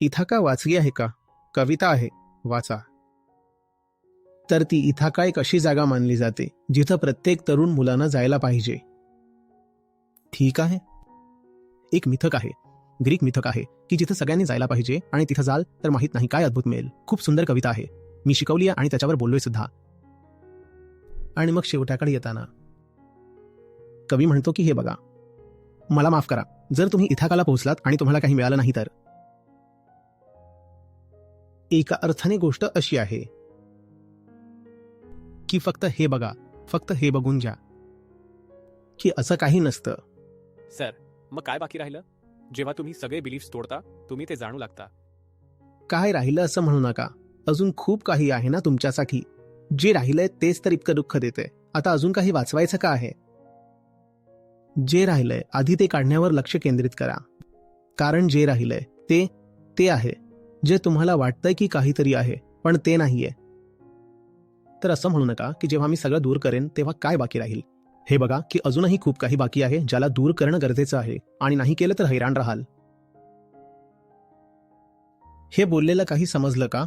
Ithaca वाचली आहे का? कविता आहे, वाचा. तर ती इथाका एक अशी जागा मानली जाते जिथं प्रत्येक तरुण मुलांना जायला पाहिजे. ठीक आहे. एक मिथक आहे, ग्रीक मिथक आहे की जिथं सगळ्यांनी जायला पाहिजे आणि तिथं जाल तर माहित नाही काय अद्भुत मिळेल. खूप सुंदर कविता आहे, मी शिकवली आहे आणि त्याच्यावर बोललोय सुद्धा. आणि मग शेवटाकडे येताना कवी म्हणतो की हे बघा, मला माफ करा, जर तुम्ही इथाकाला पोहोचलात आणि तुम्हाला काही मिळालं नाही तर. एका अर्थाने गोष्ट अशी आहे की फक्त हे बघा, फक्त हे बघून जा, की असं काही नसतं. सर, मग काय बाकी राहिलं? जेव्हा तुम्ही सगळे बिलीफ्स तोडता, तुम्ही ते जाणू लागता. काय राहिलं असं म्हणू नका, अजून खूप काही आहे ना तुमच्यासाठी. जे राहिलंय तेच तर इतकं दुःख देते. आता अजून काही वाचवायचं का आहे? जे राहिलंय आधी ते काढण्यावर लक्ष केंद्रित करा. कारण जे राहिलंय ते आहे जे तुम्हाला वाटतंय की काहीतरी आहे, पण ते नाहीये. तर असं म्हणू नका की जेव्हा मी सगळं दूर करेन तेव्हा काय बाकी राहील. हे बघा की अजूनही खूप काही बाकी आहे ज्याला दूर करणं गरजेचं आहे, आणि नाही केलं तर हैराण राहाल. हे बोललेलं काही समजलं का?